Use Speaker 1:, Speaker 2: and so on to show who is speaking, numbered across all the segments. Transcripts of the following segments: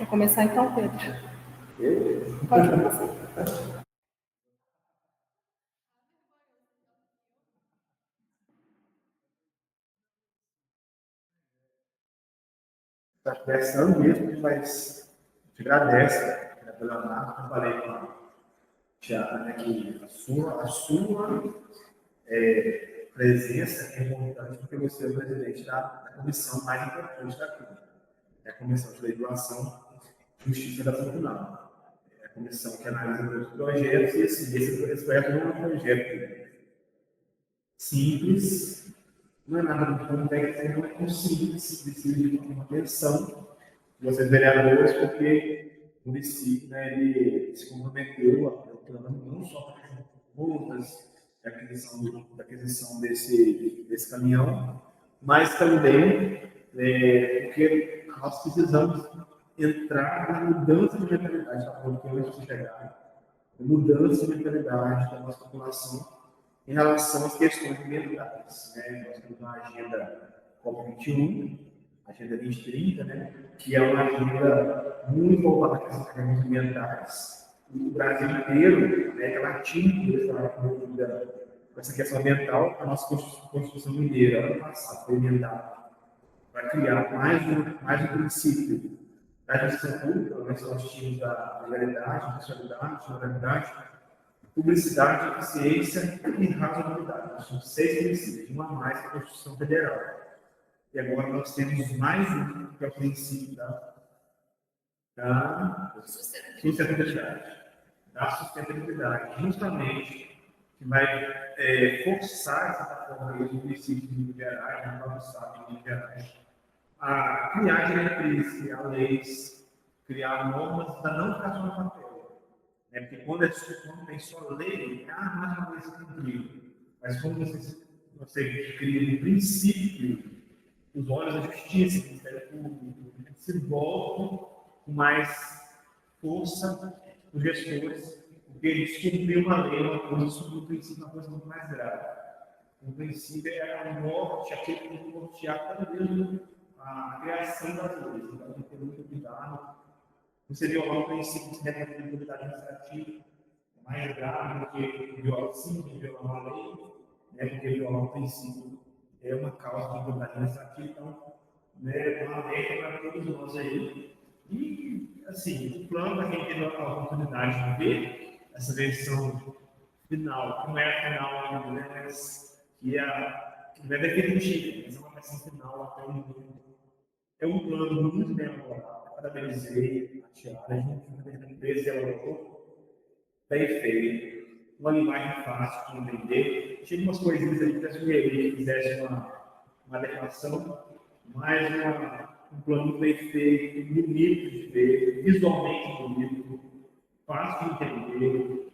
Speaker 1: Quer começar então, Pedro? Pode começar.
Speaker 2: Está conversando mesmo, mas te agradece, né, pela Leonardo. Eu falei com a Tiara, né, que a sua presença é importante porque você é o presidente da comissão mais importante da Câmara, é a Comissão de Legislação e Justiça da Tribunal. É a comissão que analisa os projetos e assim, esse projeto não é um projeto simples, não é nada muito complexo, não é tão simples, precisa de uma atenção de vocês vereadores, porque o município, né, ele se comprometeu a plano não só para as multas, da aquisição desse caminhão, mas também porque nós precisamos entrar na mudança de mentalidade, está falando que antes de chegar, mudança de mentalidade da nossa população em relação às questões ambientais. Né? Nós temos uma agenda COP21, agenda 2030, né? Que é uma agenda muito voltada para as questões ambientais. O Brasil inteiro, né, ela atinge essa questão ambiental. A nossa Constituição Mineira, ano passado, foi emendada para criar mais um princípio da gestão pública. Nós tínhamos a legalidade, a racionalidade, a moralidade, publicidade, eficiência e razoabilidade. São 6 princípios, um a mais que a Constituição Federal. E agora nós temos mais um, que é o princípio da sustentabilidade. Da sustentabilidade, justamente, que vai forçar essa plataforma do município de Minas Gerais, do próprio Estado de Minas Gerais, a criar diretrizes, criar leis, criar normas da não ficar só no papel. Porque quando tem só lei, mais uma coisa cumprir. Mas quando você cria um princípio, os olhos da justiça, do Ministério Público, se voltam com mais força os gestores, porque eles cumpriram uma lei, uma coisa sobre o princípio, uma coisa muito mais grave. O princípio é a morte, aquele que nortear até mesmo a criação das leis. Então, tem que ter muito cuidado. Você violar o princípio de responsabilidade administrativa, é mais grave do que violar uma lei, né, porque violar o princípio é uma causa de responsabilidade administrativa. Então, né, uma alerta para todos nós aí. E, assim, o plano, para quem teve a oportunidade de ver essa versão final, que não é a final ainda, né, mas que não é definitiva, mas é uma versão final até o momento. É um plano muito bem elaborado. Parabenizei a Tiara, junto com a empresa, elaborou, bem feito, uma linguagem fácil de entender. Tinha umas coisinhas ali que eu sugeri que fizesse uma adequação, mas um plano bem feito, bonito de ver, visualmente bonito, fácil de entender.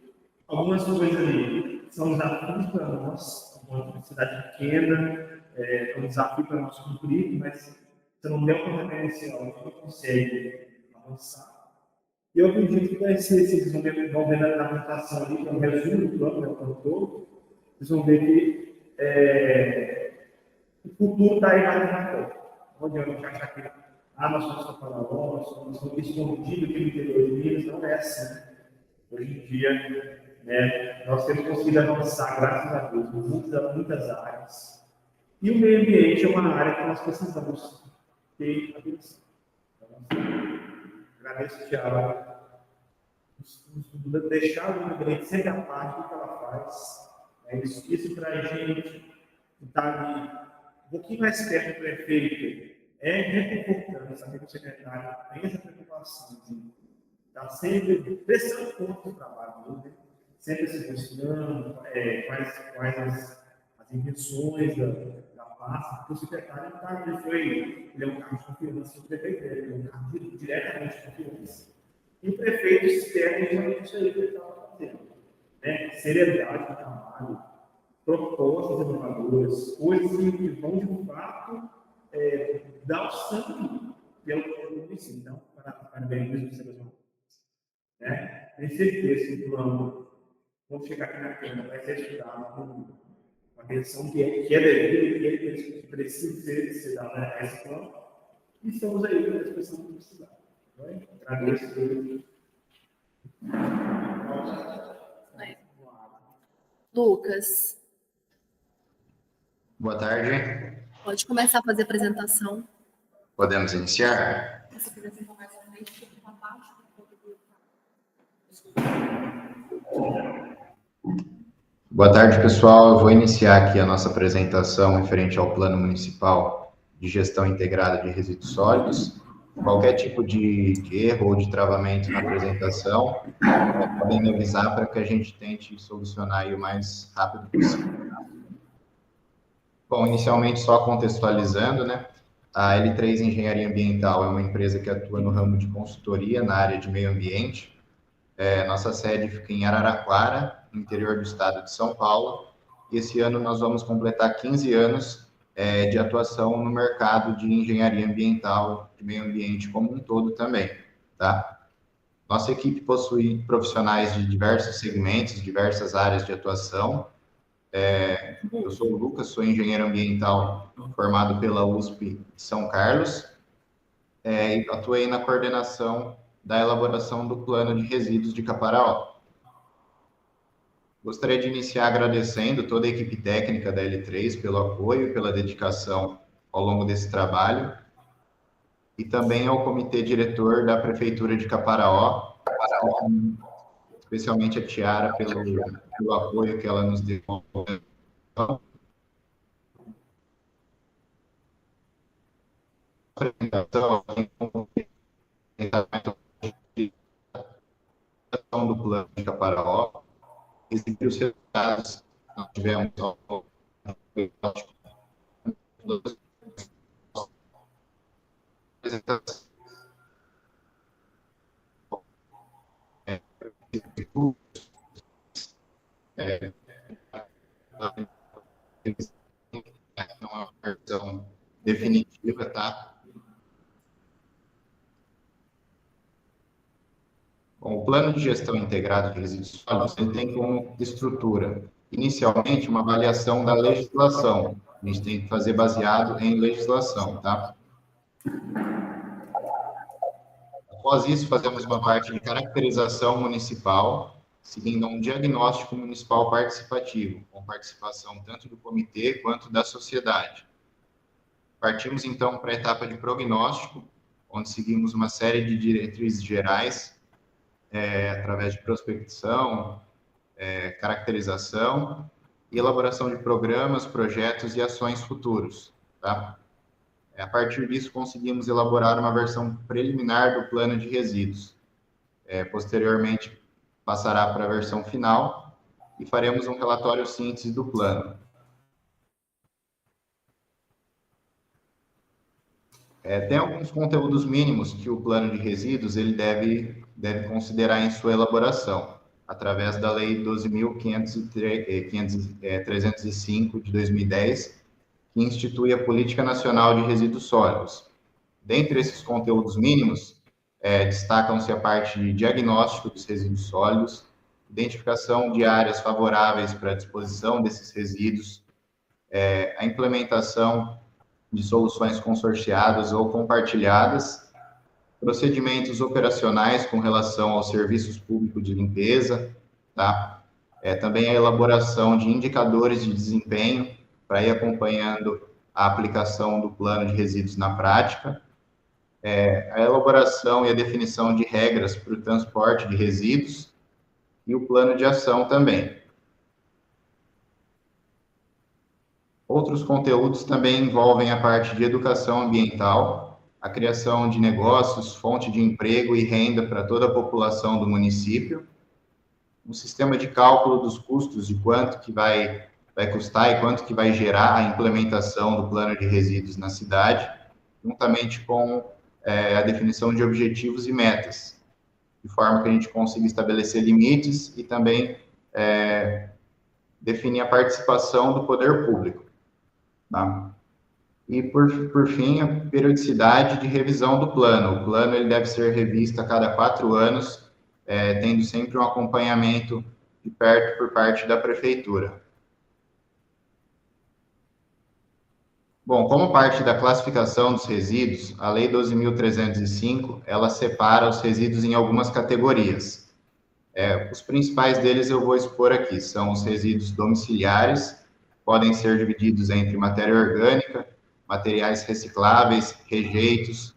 Speaker 2: Algumas coisas ali são desafios para nós, uma cidade pequena, é um desafio para nós cumprir, mas você não der um referencial, você não consegue avançar. E eu acredito que vai ser, vocês vão ver na apresentação ali, que é um resumo do plano, o plano todo, vocês vão ver que o futuro está aí mais na frente. Não adianta achar que nós somos São Paulo, nós somos escondidos aqui no interior de Minas, não é assim. Hoje em dia, né, nós temos conseguido avançar, graças a Deus, em muitas áreas. E o meio ambiente é uma área que nós precisamos ter atenção. Então, agradeço, Tiara, deixar o meio ambiente sempre a parte do que ela faz. Isso para a gente estar ali um pouquinho mais perto do prefeito. É importante saber que o secretário tem essa preocupação de estar sempre prestando conta do trabalho dele, sempre se questionando quais as intenções da pasta, porque o secretário ele é um cargo de confiança do prefeito, ele é um cargo diretamente de confiança. E o prefeito espera justamente isso aí que ele estava fazendo. Né? Seriedade no trabalho, propostas inovadoras, coisas que vão de fato dar o sangue pelo município. Então, parabéns, você mesmo. Né? Tem certeza que o plano, quando chegar aqui na Câmara, vai ser estudado com atenção que é devida, que precisa ser dada a esse plano. E estamos aí para a expressão que precisar. Agradeço.
Speaker 1: Lucas,
Speaker 3: Boa tarde.
Speaker 1: pode começar a fazer a apresentação.
Speaker 3: Podemos iniciar?
Speaker 1: Essa apresentação mais à frente, fica para baixo.
Speaker 3: Boa tarde, pessoal. Eu vou iniciar aqui a nossa apresentação referente ao Plano Municipal de Gestão Integrada de Resíduos Sólidos. Qualquer tipo de erro ou de travamento na apresentação, podem me avisar para que a gente tente solucionar aí o mais rápido possível. Bom, inicialmente só contextualizando, né? A L3 Engenharia Ambiental é uma empresa que atua no ramo de consultoria na área de meio ambiente. Nossa sede fica em Araraquara, no interior do estado de São Paulo, e esse ano nós vamos completar 15 anos de atuação no mercado de engenharia ambiental, de meio ambiente como um todo também, tá? Nossa equipe possui profissionais de diversos segmentos, diversas áreas de atuação. Eu sou o Lucas, sou engenheiro ambiental formado pela USP de São Carlos, e atuei na coordenação da elaboração do plano de resíduos de Caparaó. Gostaria de iniciar agradecendo toda a equipe técnica da L3 pelo apoio e pela dedicação ao longo desse trabalho, e também ao comitê diretor da Prefeitura de Caparaó, especialmente a Tiara pelo apoio que ela nos deu. Do plano de Caparaó, exibir os resultados que nós tivemos uma versão definitiva, tá? Bom, o plano de gestão integrado de resíduos sólidos ele tem como estrutura, inicialmente, uma avaliação da legislação. A gente tem que fazer baseado em legislação, tá? Após isso, fazemos uma parte de caracterização municipal, seguindo um diagnóstico municipal participativo, com participação tanto do comitê quanto da sociedade. Partimos, então, para a etapa de prognóstico, onde seguimos uma série de diretrizes gerais, através de prospecção, caracterização e elaboração de programas, projetos e ações futuros, tá? A partir disso, conseguimos elaborar uma versão preliminar do plano de resíduos. Posteriormente, passará para a versão final e faremos um relatório síntese do plano. Tem alguns conteúdos mínimos que o plano de resíduos ele deve considerar em sua elaboração, através da Lei 12.305 de 2010, que institui a Política Nacional de Resíduos Sólidos. Dentre esses conteúdos mínimos, destacam-se a parte de diagnóstico dos resíduos sólidos, identificação de áreas favoráveis para a disposição desses resíduos, a implementação de soluções consorciadas ou compartilhadas, procedimentos operacionais com relação aos serviços públicos de limpeza, tá? Também a elaboração de indicadores de desempenho para ir acompanhando a aplicação do plano de resíduos na prática, a elaboração e a definição de regras para o transporte de resíduos e o plano de ação também. Outros conteúdos também envolvem a parte de educação ambiental, a criação de negócios, fonte de emprego e renda para toda a população do município, um sistema de cálculo dos custos de quanto que vai custar e quanto que vai gerar a implementação do plano de resíduos na cidade, juntamente com a definição de objetivos e metas, de forma que a gente consiga estabelecer limites e também definir a participação do poder público. Tá? E, por fim, a periodicidade de revisão do plano. O plano ele deve ser revisto a cada 4 anos, tendo sempre um acompanhamento de perto por parte da prefeitura. Bom, como parte da classificação dos resíduos, a Lei 12.305, ela separa os resíduos em algumas categorias. Os principais deles eu vou expor aqui, são os resíduos domiciliares, podem ser divididos entre matéria orgânica, materiais recicláveis, rejeitos.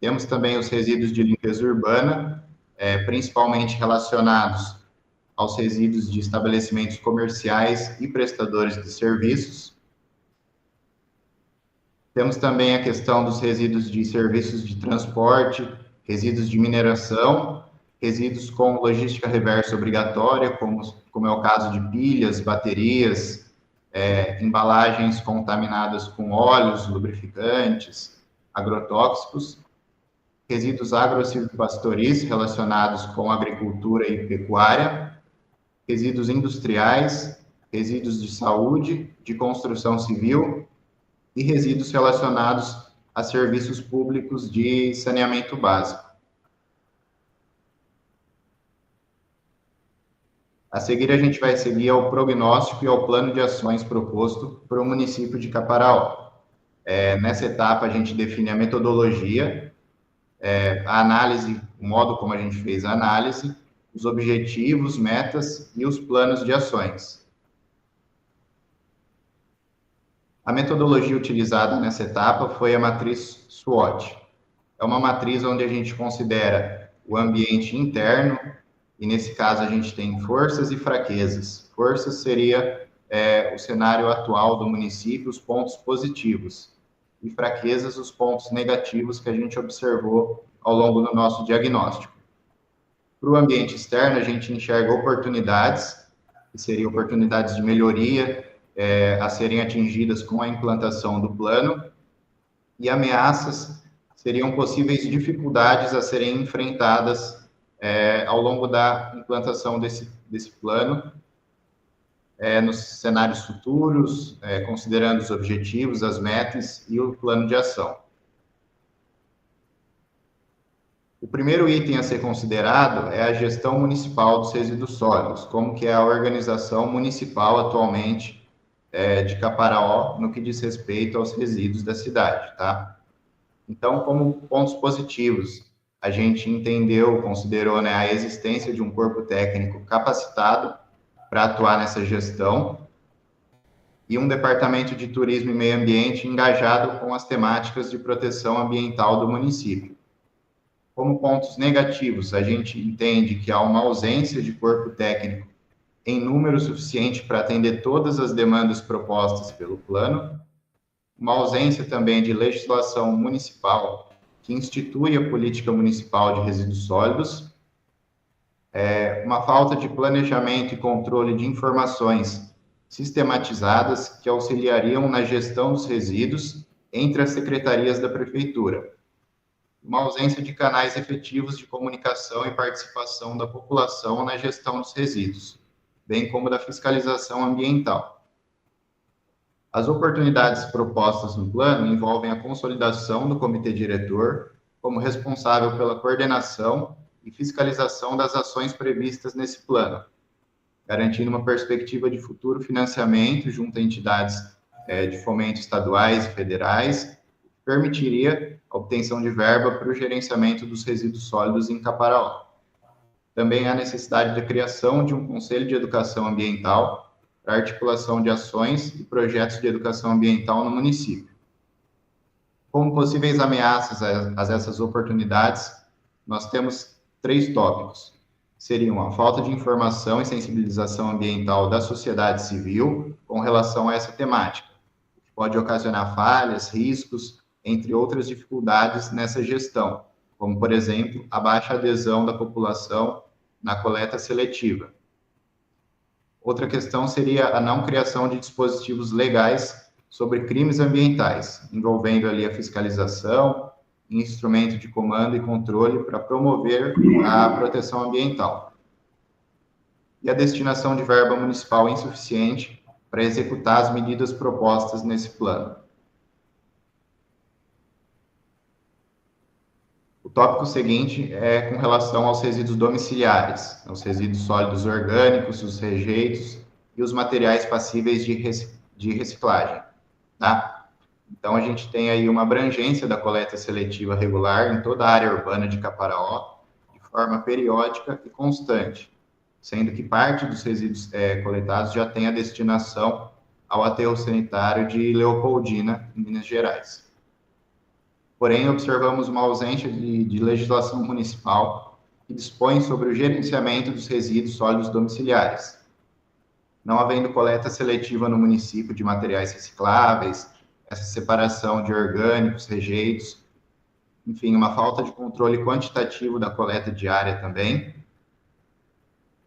Speaker 3: Temos também os resíduos de limpeza urbana, principalmente relacionados aos resíduos de estabelecimentos comerciais e prestadores de serviços. Temos também a questão dos resíduos de serviços de transporte, resíduos de mineração, resíduos com logística reversa obrigatória, como é o caso de pilhas, baterias, embalagens contaminadas com óleos, lubrificantes, agrotóxicos, resíduos agrosilvopastoris relacionados com agricultura e pecuária, resíduos industriais, resíduos de saúde, de construção civil e resíduos relacionados a serviços públicos de saneamento básico. A seguir, a gente vai seguir ao prognóstico e ao plano de ações proposto para o município de Caparaó. Nessa etapa, a gente define a metodologia, a análise, o modo como a gente fez a análise, os objetivos, metas e os planos de ações. A metodologia utilizada nessa etapa foi a matriz SWOT. É uma matriz onde a gente considera o ambiente interno, e nesse caso a gente tem forças e fraquezas. Forças seria o cenário atual do município, os pontos positivos, e fraquezas, os pontos negativos que a gente observou ao longo do nosso diagnóstico. Para o ambiente externo, a gente enxerga oportunidades, que seriam oportunidades de melhoria a serem atingidas com a implantação do plano, e ameaças seriam possíveis dificuldades a serem enfrentadas ao longo da implantação desse plano, nos cenários futuros, considerando os objetivos, as metas e o plano de ação. O primeiro item a ser considerado é a gestão municipal dos resíduos sólidos, como que é a organização municipal atualmente de Caparaó no que diz respeito aos resíduos da cidade, tá? Então, como pontos positivos, a gente entendeu, considerou, né, a existência de um corpo técnico capacitado para atuar nessa gestão e um departamento de turismo e meio ambiente engajado com as temáticas de proteção ambiental do município. Como pontos negativos, a gente entende que há uma ausência de corpo técnico em número suficiente para atender todas as demandas propostas pelo plano, uma ausência também de legislação municipal que institui a política municipal de resíduos sólidos, uma falta de planejamento e controle de informações sistematizadas que auxiliariam na gestão dos resíduos entre as secretarias da prefeitura, uma ausência de canais efetivos de comunicação e participação da população na gestão dos resíduos, bem como da fiscalização ambiental. As oportunidades propostas no plano envolvem a consolidação do comitê diretor como responsável pela coordenação e fiscalização das ações previstas nesse plano, garantindo uma perspectiva de futuro financiamento junto a entidades de fomento estaduais e federais, que permitiria a obtenção de verba para o gerenciamento dos resíduos sólidos em Caparaó. Também há necessidade da criação de um Conselho de Educação Ambiental para articulação de ações e projetos de educação ambiental no município. Como possíveis ameaças a essas oportunidades, nós temos 3 tópicos. Seriam a falta de informação e sensibilização ambiental da sociedade civil com relação a essa temática, que pode ocasionar falhas, riscos, entre outras dificuldades nessa gestão, como, por exemplo, a baixa adesão da população na coleta seletiva. Outra questão seria a não criação de dispositivos legais sobre crimes ambientais, envolvendo ali a fiscalização, instrumento de comando e controle para promover a proteção ambiental. E a destinação de verba municipal insuficiente para executar as medidas propostas nesse plano. O tópico seguinte é com relação aos resíduos domiciliares, os resíduos sólidos orgânicos, os rejeitos e os materiais passíveis de reciclagem, tá? Então, a gente tem aí uma abrangência da coleta seletiva regular em toda a área urbana de Caparaó, de forma periódica e constante, sendo que parte dos resíduos coletados já tem a destinação ao aterro sanitário de Leopoldina, em Minas Gerais. Porém, observamos uma ausência de legislação municipal que dispõe sobre o gerenciamento dos resíduos sólidos domiciliares. Não havendo coleta seletiva no município de materiais recicláveis, essa separação de orgânicos, rejeitos, enfim, uma falta de controle quantitativo da coleta diária também,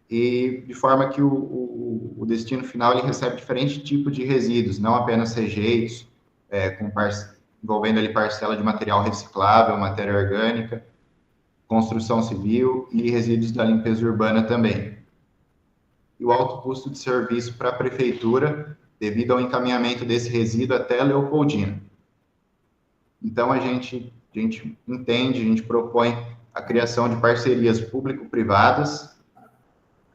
Speaker 3: e de forma que o destino final ele recebe diferente tipo de resíduos, não apenas rejeitos, envolvendo ali parcela de material reciclável, matéria orgânica, construção civil e resíduos da limpeza urbana também. E o alto custo de serviço para a prefeitura, devido ao encaminhamento desse resíduo até Leopoldina. Então, a gente entende, a gente propõe a criação de parcerias público-privadas,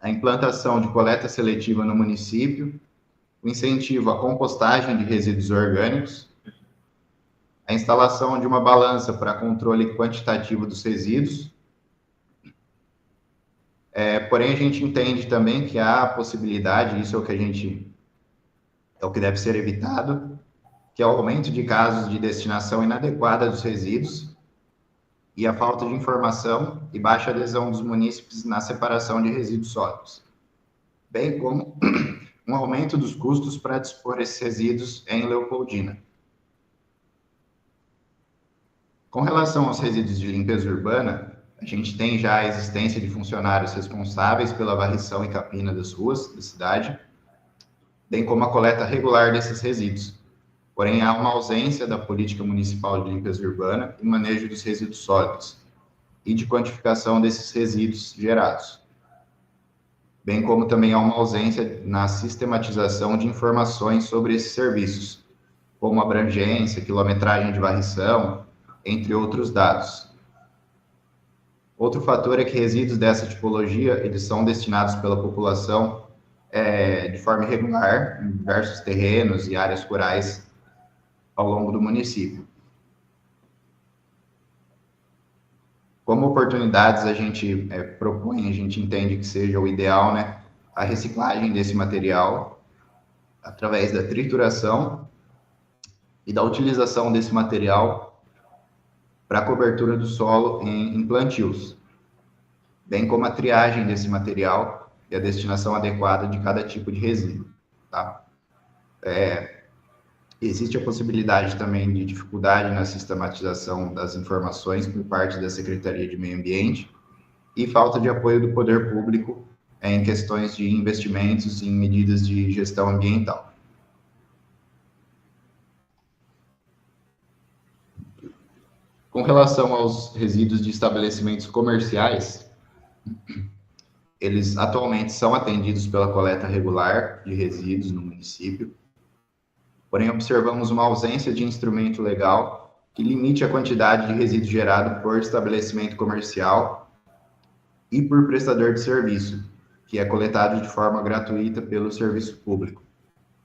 Speaker 3: a implantação de coleta seletiva no município, o incentivo à compostagem de resíduos orgânicos, a instalação de uma balança para controle quantitativo dos resíduos. Porém, a gente entende também que há a possibilidade, isso é o que deve ser evitado, que é o aumento de casos de destinação inadequada dos resíduos e a falta de informação e baixa adesão dos munícipes na separação de resíduos sólidos, bem como um aumento dos custos para dispor esses resíduos em Leopoldina. Com relação aos resíduos de limpeza urbana, a gente tem já a existência de funcionários responsáveis pela varrição e capina das ruas da cidade, bem como a coleta regular desses resíduos. Porém, há uma ausência da política municipal de limpeza urbana e manejo dos resíduos sólidos e de quantificação desses resíduos gerados, bem como também há uma ausência na sistematização de informações sobre esses serviços, como abrangência, quilometragem de varrição, entre outros dados. Outro fator é que resíduos dessa tipologia, eles são destinados pela população de forma irregular em diversos terrenos e áreas rurais ao longo do município. Como oportunidades, a gente propõe, a gente entende que seja o ideal, né, a reciclagem desse material através da trituração e da utilização desse material para a cobertura do solo em plantios, bem como a triagem desse material e a destinação adequada de cada tipo de resíduo, tá? Existe a possibilidade também de dificuldade na sistematização das informações por parte da Secretaria de Meio Ambiente e falta de apoio do poder público em questões de investimentos em medidas de gestão ambiental. Com relação aos resíduos de estabelecimentos comerciais, eles atualmente são atendidos pela coleta regular de resíduos no município, porém observamos uma ausência de instrumento legal que limite a quantidade de resíduo gerado por estabelecimento comercial e por prestador de serviço, que é coletado de forma gratuita pelo serviço público,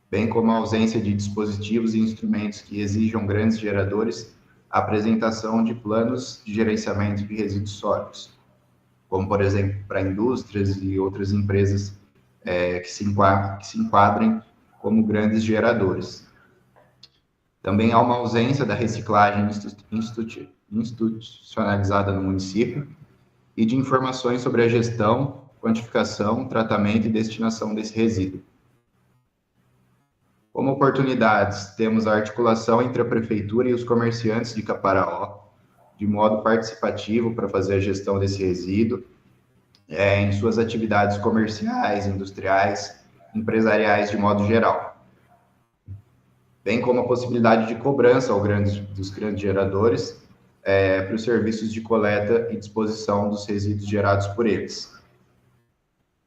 Speaker 3: bem como a ausência de dispositivos e instrumentos que exijam grandes geradores a apresentação de planos de gerenciamento de resíduos sólidos, como, por exemplo, para indústrias e outras empresas que se enquadrem como grandes geradores. Também há uma ausência da reciclagem institucionalizada no município e de informações sobre a gestão, quantificação, tratamento e destinação desse resíduo. Como oportunidades, temos a articulação entre a prefeitura e os comerciantes de Caparaó, de modo participativo para fazer a gestão desse resíduo, em suas atividades comerciais, industriais, empresariais de modo geral, bem como a possibilidade de cobrança dos grandes geradores para os serviços de coleta e disposição dos resíduos gerados por eles.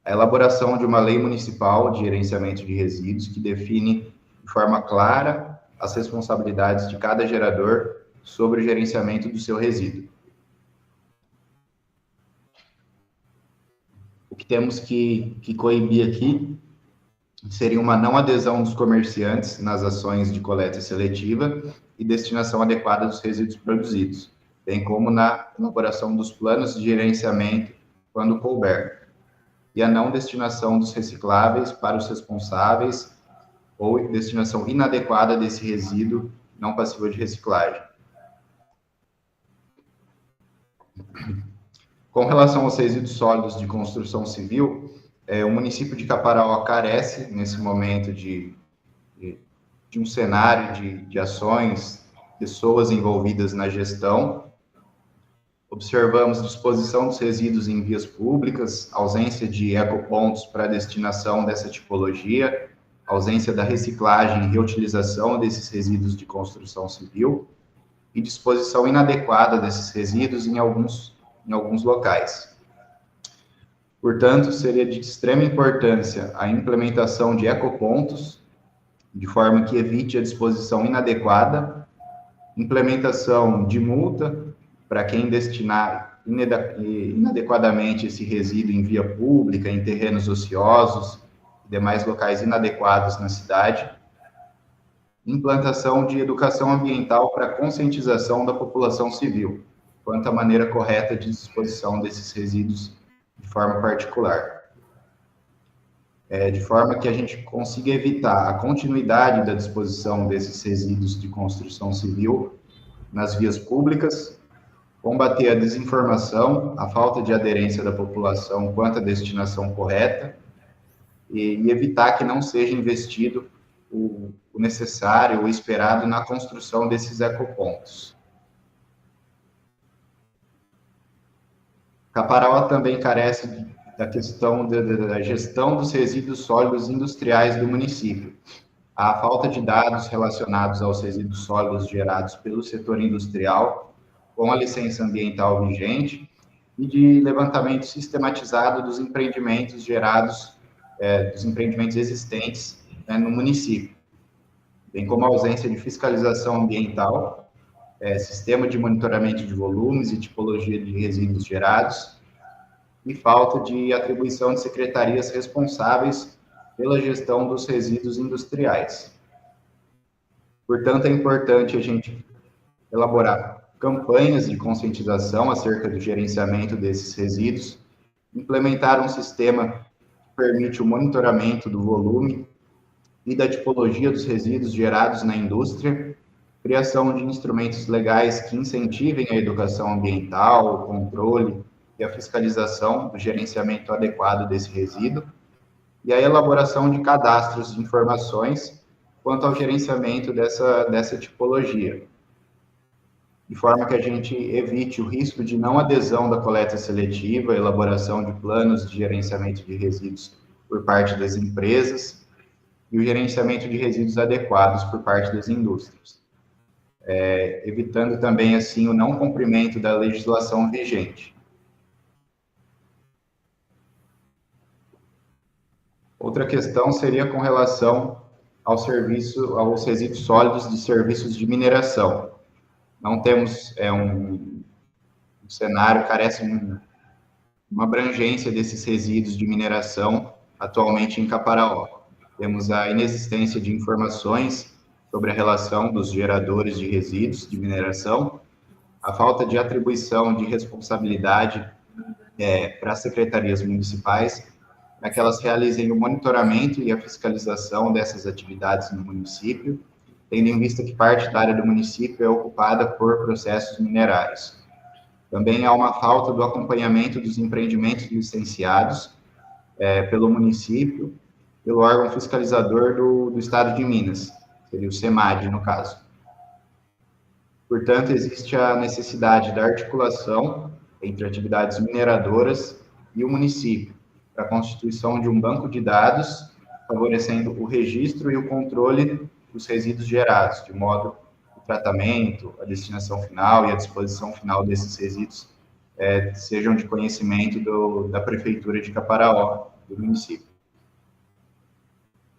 Speaker 3: A elaboração de uma lei municipal de gerenciamento de resíduos que define de forma clara as responsabilidades de cada gerador sobre o gerenciamento do seu resíduo. O que temos que coibir aqui seria uma não adesão dos comerciantes nas ações de coleta seletiva e destinação adequada dos resíduos produzidos, bem como na elaboração dos planos de gerenciamento quando couber, e a não destinação dos recicláveis para os responsáveis ou destinação inadequada desse resíduo não passível de reciclagem. Com relação aos resíduos sólidos de construção civil, o município de Caparaó carece, nesse momento, de um cenário de ações, pessoas envolvidas na gestão. Observamos disposição dos resíduos em vias públicas, ausência de ecopontos para destinação dessa tipologia, ausência da reciclagem e reutilização desses resíduos de construção civil e disposição inadequada desses resíduos em alguns locais. Portanto, seria de extrema importância a implementação de ecopontos, de forma que evite a disposição inadequada, implementação de multa para quem destinar inadequadamente esse resíduo em via pública, em terrenos ociosos e demais locais inadequados na cidade, implantação de educação ambiental para conscientização da população civil, quanto à maneira correta de disposição desses resíduos de forma particular. De forma que a gente consiga evitar a continuidade da disposição desses resíduos de construção civil nas vias públicas, combater a desinformação, a falta de aderência da população quanto à destinação correta e evitar que não seja investido o necessário, o esperado na construção desses ecopontos. Caparaó também carece da questão da gestão dos resíduos sólidos industriais do município. A falta de dados relacionados aos resíduos sólidos gerados pelo setor industrial, com a licença ambiental vigente, e de levantamento sistematizado dos empreendimentos gerados, dos empreendimentos existentes no município, bem como a ausência de fiscalização ambiental, sistema de monitoramento de volumes e tipologia de resíduos gerados, e falta de atribuição de secretarias responsáveis pela gestão dos resíduos industriais. Portanto, é importante a gente elaborar campanhas de conscientização acerca do gerenciamento desses resíduos, implementar um sistema que permite o monitoramento do volume e da tipologia dos resíduos gerados na indústria, criação de instrumentos legais que incentivem a educação ambiental, o controle e a fiscalização do gerenciamento adequado desse resíduo, e a elaboração de cadastros de informações quanto ao gerenciamento dessa tipologia, de forma que a gente evite o risco de não adesão da coleta seletiva, elaboração de planos de gerenciamento de resíduos por parte das empresas e o gerenciamento de resíduos adequados por parte das indústrias. Evitando também, assim, o não cumprimento da legislação vigente. Outra questão seria com relação aos resíduos sólidos de serviços de mineração. Não temos um cenário, carece de uma abrangência desses resíduos de mineração atualmente em Caparaó. Temos a inexistência de informações sobre a relação dos geradores de resíduos de mineração, a falta de atribuição de responsabilidade para as secretarias municipais, para que elas realizem o monitoramento e a fiscalização dessas atividades no município, tendo em vista que parte da área do município é ocupada por processos minerários. Também há uma falta do acompanhamento dos empreendimentos licenciados pelo município, pelo órgão fiscalizador do Estado de Minas, seria o SEMAD, no caso. Portanto, existe a necessidade da articulação entre atividades mineradoras e o município, para a constituição de um banco de dados, favorecendo o registro e o controle dos resíduos gerados, de modo que o tratamento, a destinação final e a disposição final desses resíduos sejam de conhecimento da Prefeitura de Caparaó, do município.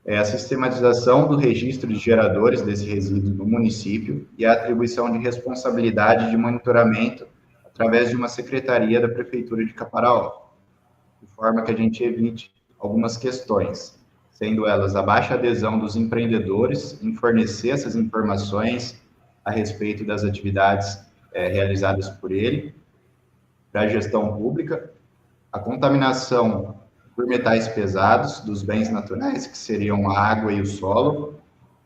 Speaker 3: A sistematização do registro de geradores desse resíduo no município e a atribuição de responsabilidade de monitoramento através de uma secretaria da Prefeitura de Caparaó, de forma que a gente evite algumas questões. sendo elas a baixa adesão dos empreendedores em fornecer essas informações a respeito das atividades realizadas por ele, para a gestão pública, a contaminação por metais pesados dos bens naturais, que seriam a água e o solo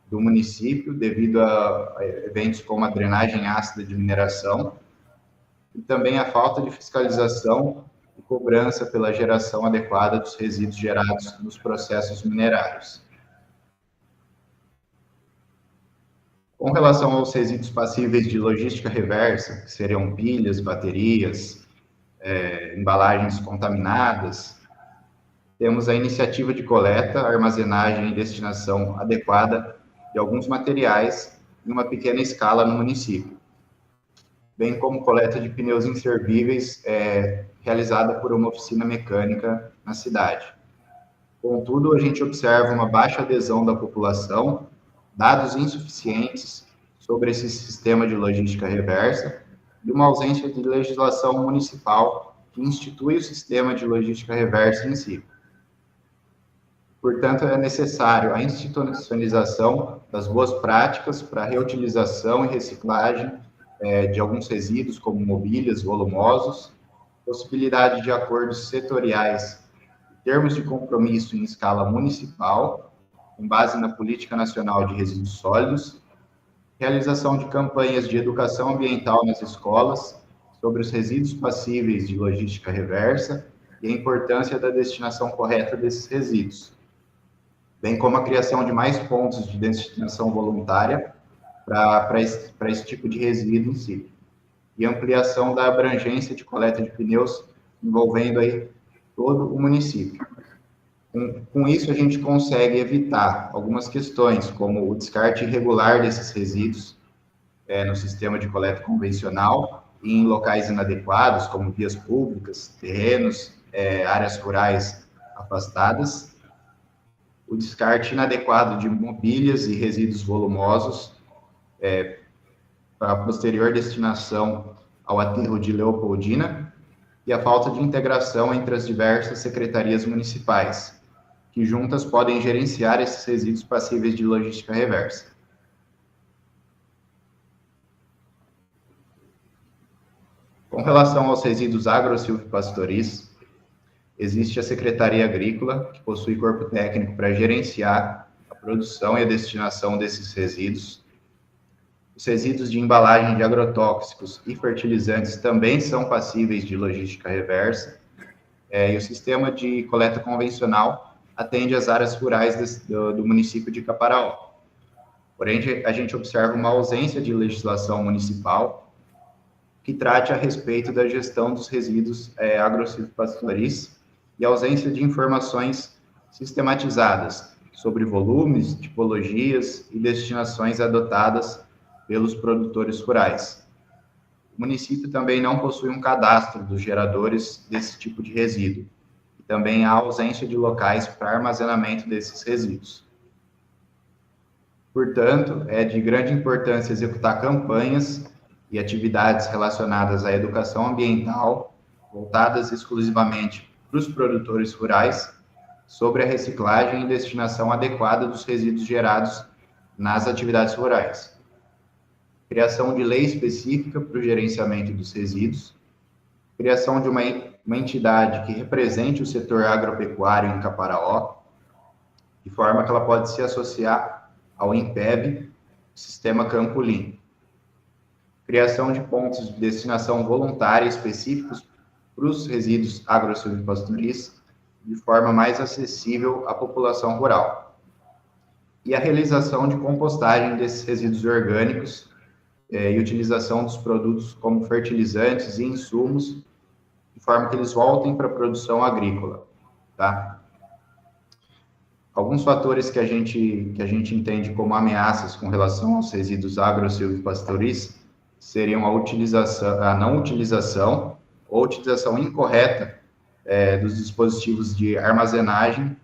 Speaker 3: do município, devido a eventos como a drenagem ácida de mineração, e também a falta de fiscalização e cobrança pela geração adequada dos resíduos gerados nos processos minerários. Com relação aos resíduos passíveis de logística reversa, que seriam pilhas, baterias, embalagens contaminadas, temos a iniciativa de coleta, armazenagem e destinação adequada de alguns materiais em uma pequena escala no município, bem como coleta de pneus inservíveis realizada por uma oficina mecânica na cidade. Contudo, a gente observa uma baixa adesão da população, dados insuficientes sobre esse sistema de logística reversa e uma ausência de legislação municipal que institui o sistema de logística reversa em si. Portanto, é necessário a institucionalização das boas práticas para a reutilização e reciclagem de alguns resíduos, como mobílias, volumosos, possibilidade de acordos setoriais, termos de compromisso em escala municipal, com base na Política Nacional de Resíduos Sólidos, realização de campanhas de educação ambiental nas escolas sobre os resíduos passíveis de logística reversa e a importância da destinação correta desses resíduos, bem como a criação de mais pontos de destinação voluntária para esse tipo de resíduo em si, e ampliação da abrangência de coleta de pneus envolvendo aí todo o município. Com isso, a gente consegue evitar algumas questões, como o descarte irregular desses resíduos no sistema de coleta convencional e em locais inadequados, como vias públicas, terrenos, áreas rurais afastadas, o descarte inadequado de mobílias e resíduos volumosos para a posterior destinação ao aterro de Leopoldina e a falta de integração entre as diversas secretarias municipais, que juntas podem gerenciar esses resíduos passíveis de logística reversa. Com relação aos resíduos agro-silvopastoris, existe a Secretaria Agrícola, que possui corpo técnico para gerenciar a produção e a destinação desses resíduos. Os resíduos de embalagem de agrotóxicos e fertilizantes também são passíveis de logística reversa, e o sistema de coleta convencional atende às áreas rurais do município de Caparaó. Porém, a gente observa uma ausência de legislação municipal que trate a respeito da gestão dos resíduos agro-silvopastoris e a ausência de informações sistematizadas sobre volumes, tipologias e destinações adotadas pelos produtores rurais. O município também não possui um cadastro dos geradores desse tipo de resíduo, e também há ausência de locais para armazenamento desses resíduos. Portanto, é de grande importância executar campanhas e atividades relacionadas à educação ambiental, voltadas exclusivamente para os produtores rurais, sobre a reciclagem e destinação adequada dos resíduos gerados nas atividades rurais. Criação de lei específica para o gerenciamento dos resíduos, criação de uma entidade que represente o setor agropecuário em Caparaó, de forma que ela pode se associar ao INPEB, Sistema Campo Limpo. Criação de pontos de destinação voluntária específicos para os resíduos agro-silvopastoris, de forma mais acessível à população rural. E a realização de compostagem desses resíduos orgânicos e utilização dos produtos como fertilizantes e insumos, de forma que eles voltem para a produção agrícola, tá? Alguns fatores que a gente entende como ameaças com relação aos resíduos agro-silvopastoris seriam a não utilização ou utilização incorreta dos dispositivos de armazenagem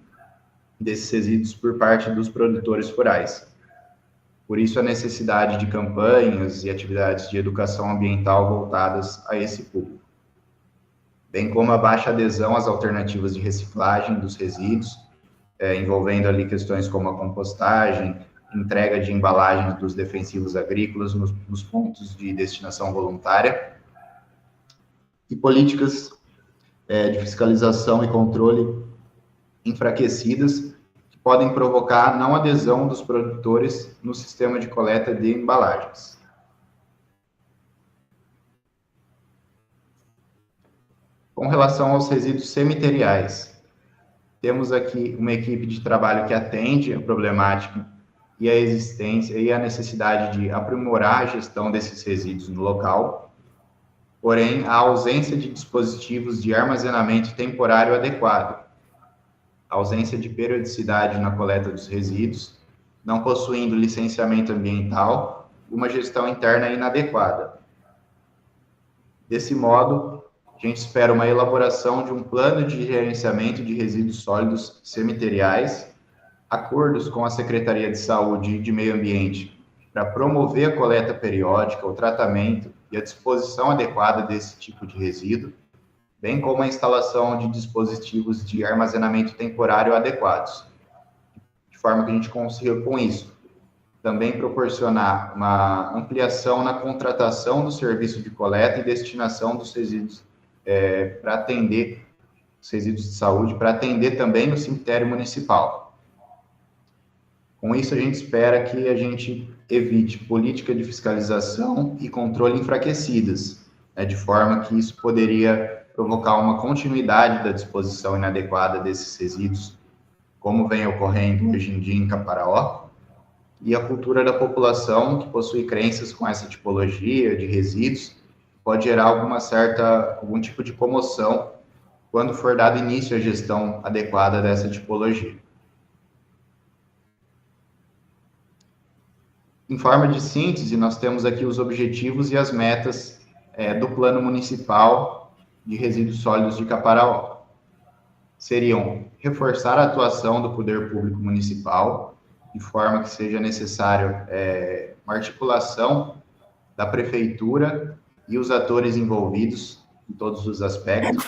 Speaker 3: desses resíduos por parte dos produtores rurais. Por isso, a necessidade de campanhas e atividades de educação ambiental voltadas a esse público, bem como a baixa adesão às alternativas de reciclagem dos resíduos envolvendo ali questões como a compostagem, entrega de embalagens dos defensivos agrícolas nos pontos de destinação voluntária, e políticas de fiscalização e controle enfraquecidas, que podem provocar a não adesão dos produtores no sistema de coleta de embalagens. Com relação aos resíduos cemiteriais, temos aqui uma equipe de trabalho que atende a problemática e a existência e a necessidade de aprimorar a gestão desses resíduos no local, porém, a ausência de dispositivos de armazenamento temporário adequado, a ausência de periodicidade na coleta dos resíduos, não possuindo licenciamento ambiental e uma gestão interna inadequada. Desse modo, a gente espera uma elaboração de um plano de gerenciamento de resíduos sólidos cemiteriais, acordos com a Secretaria de Saúde e de Meio Ambiente para promover a coleta periódica, o tratamento e a disposição adequada desse tipo de resíduo, bem como a instalação de dispositivos de armazenamento temporário adequados, de forma que a gente consiga, com isso, também proporcionar uma ampliação na contratação do serviço de coleta e destinação dos resíduos para atender os resíduos de saúde, para atender também o cemitério municipal. Com isso, a gente espera que a gente evite política de fiscalização e controle enfraquecidas, de forma que isso poderia provocar uma continuidade da disposição inadequada desses resíduos, como vem ocorrendo hoje em dia em Caparaó, e a cultura da população que possui crenças com essa tipologia de resíduos pode gerar algum tipo de comoção quando for dado início à gestão adequada dessa tipologia. Em forma de síntese, nós temos aqui os objetivos e as metas do Plano Municipal de Resíduos Sólidos de Caparaó. Seriam reforçar a atuação do poder público municipal, de forma que seja necessário uma articulação da prefeitura e os atores envolvidos em todos os aspectos,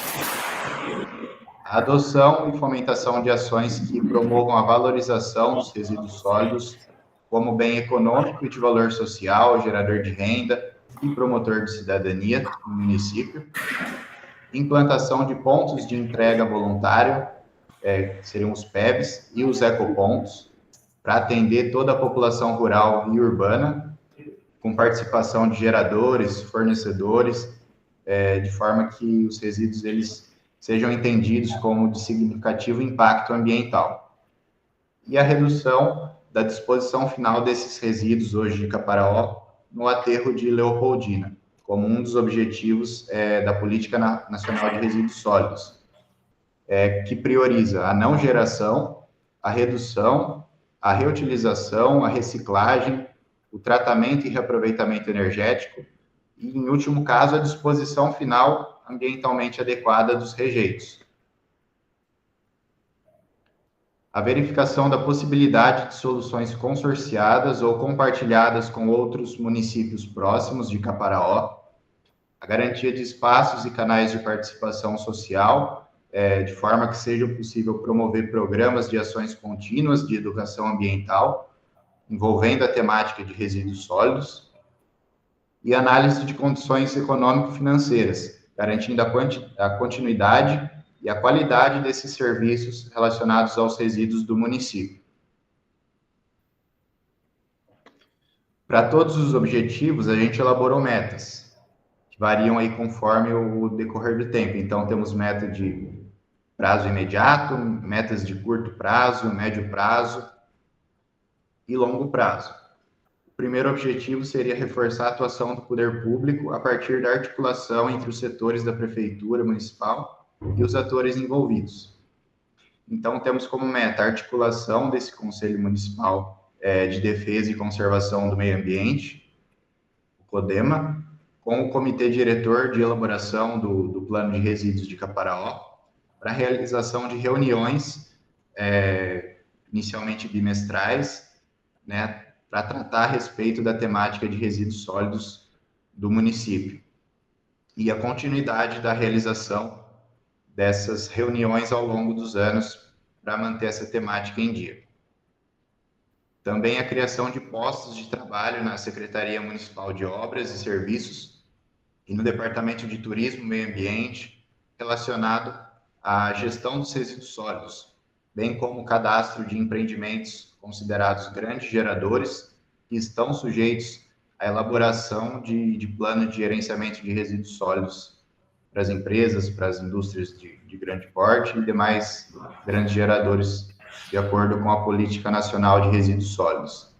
Speaker 3: a adoção e fomentação de ações que promovam a valorização dos resíduos sólidos como bem econômico e de valor social, gerador de renda e promotor de cidadania no município, implantação de pontos de entrega voluntária, que seriam os PEVs, e os ecopontos, para atender toda a população rural e urbana, com participação de geradores, fornecedores, de forma que os resíduos eles sejam entendidos como de significativo impacto ambiental. E a redução da disposição final desses resíduos hoje de Caparaó no aterro de Leopoldina, como um dos objetivos da Política Nacional de Resíduos Sólidos, que prioriza a não geração, a redução, a reutilização, a reciclagem, o tratamento e reaproveitamento energético e, em último caso, a disposição final ambientalmente adequada dos rejeitos. A verificação da possibilidade de soluções consorciadas ou compartilhadas com outros municípios próximos de Caparaó, a garantia de espaços e canais de participação social, de forma que seja possível promover programas de ações contínuas de educação ambiental, envolvendo a temática de resíduos sólidos, e análise de condições econômico-financeiras, garantindo a continuidade e a qualidade desses serviços relacionados aos resíduos do município. Para todos os objetivos, a gente elaborou metas, que variam aí conforme o decorrer do tempo. Então, temos meta de prazo imediato, metas de curto prazo, médio prazo e longo prazo. O primeiro objetivo seria reforçar a atuação do poder público a partir da articulação entre os setores da prefeitura municipal e os atores envolvidos. Então, temos como meta a articulação desse Conselho Municipal de Defesa e Conservação do Meio Ambiente, o CODEMA, com o Comitê Diretor de Elaboração do Plano de Resíduos de Caparaó, para a realização de reuniões, inicialmente bimestrais, para tratar a respeito da temática de resíduos sólidos do município. E a continuidade da realização dessas reuniões ao longo dos anos, para manter essa temática em dia. Também a criação de postos de trabalho na Secretaria Municipal de Obras e Serviços e no Departamento de Turismo e Meio Ambiente, relacionado à gestão dos resíduos sólidos, bem como o cadastro de empreendimentos considerados grandes geradores que estão sujeitos à elaboração de plano de gerenciamento de resíduos sólidos para as empresas, para as indústrias de grande porte e demais grandes geradores, de acordo com a Política Nacional de Resíduos Sólidos.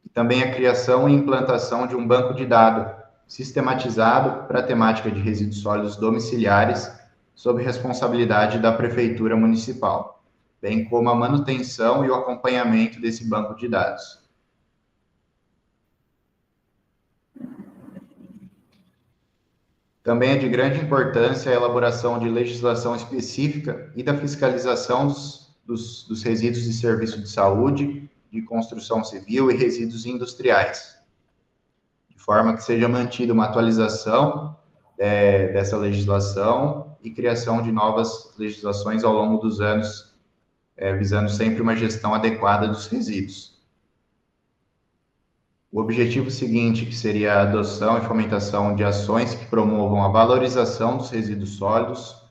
Speaker 3: E também a criação e implantação de um banco de dados sistematizado para a temática de resíduos sólidos domiciliares, sob responsabilidade da Prefeitura Municipal, bem como a manutenção e o acompanhamento desse banco de dados. Também é de grande importância a elaboração de legislação específica e da fiscalização dos resíduos de serviço de saúde, de construção civil e resíduos industriais, de forma que seja mantida uma atualização dessa legislação e criação de novas legislações ao longo dos anos, visando sempre uma gestão adequada dos resíduos. O objetivo seguinte, que seria a adoção e fomentação de ações que promovam a valorização dos resíduos sólidos,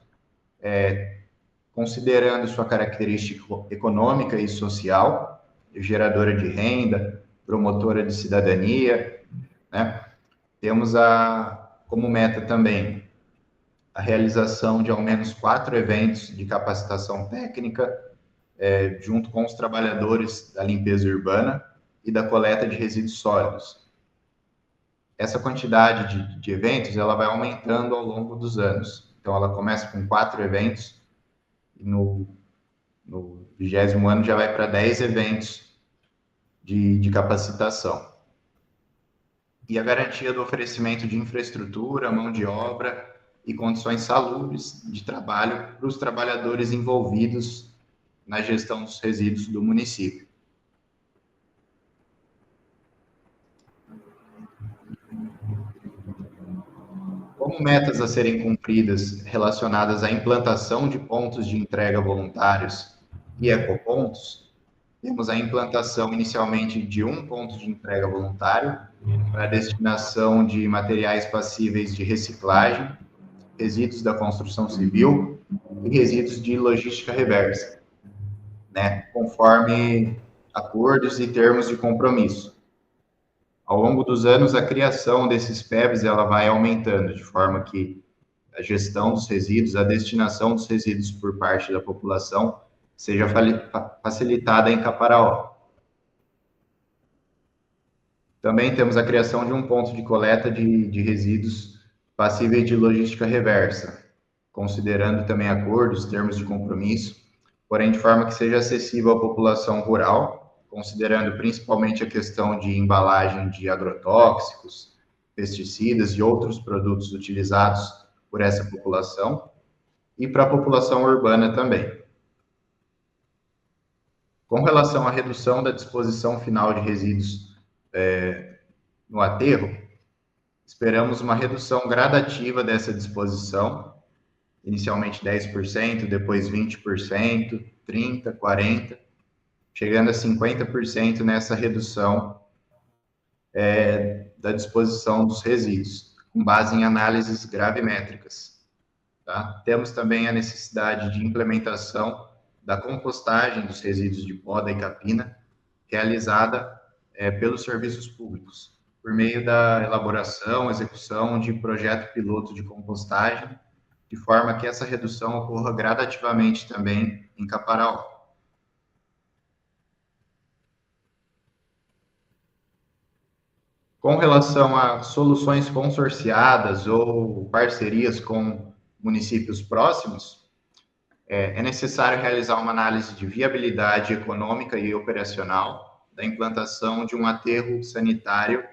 Speaker 3: considerando sua característica econômica e social, geradora de renda, promotora de cidadania, né? Temos como meta também a realização de ao menos 4 eventos de capacitação técnica, junto com os trabalhadores da limpeza urbana e da coleta de resíduos sólidos. Essa quantidade de eventos, ela vai aumentando ao longo dos anos. Então, ela começa com 4 eventos, e no 20º ano já vai para 10 eventos de capacitação. E a garantia do oferecimento de infraestrutura, mão de obra e condições salubres de trabalho para os trabalhadores envolvidos na gestão dos resíduos do município. Como metas a serem cumpridas relacionadas à implantação de pontos de entrega voluntários e ecopontos, temos a implantação inicialmente de um ponto de entrega voluntário para a destinação de materiais passíveis de reciclagem, resíduos da construção civil e resíduos de logística reversa, né, conforme acordos e termos de compromisso. Ao longo dos anos, a criação desses PEVs ela vai aumentando, de forma que a gestão dos resíduos, a destinação dos resíduos por parte da população seja facilitada em Caparaó. Também temos a criação de um ponto de coleta de resíduos passíveis de logística reversa, considerando também acordos, termos de compromisso, porém de forma que seja acessível à população rural, considerando principalmente a questão de embalagem de agrotóxicos, pesticidas e outros produtos utilizados por essa população, e para a população urbana também. Com relação à redução da disposição final de resíduos no aterro, esperamos uma redução gradativa dessa disposição, inicialmente 10%, depois 20%, 30%, 40%, chegando a 50% nessa redução da disposição dos resíduos, com base em análises gravimétricas. Tá? Temos também a necessidade de implementação da compostagem dos resíduos de poda e capina, realizada pelos serviços públicos, por meio da elaboração, execução de projeto piloto de compostagem, de forma que essa redução ocorra gradativamente também em Caparaó. Com relação a soluções consorciadas ou parcerias com municípios próximos, é necessário realizar uma análise de viabilidade econômica e operacional da implantação de um aterro sanitário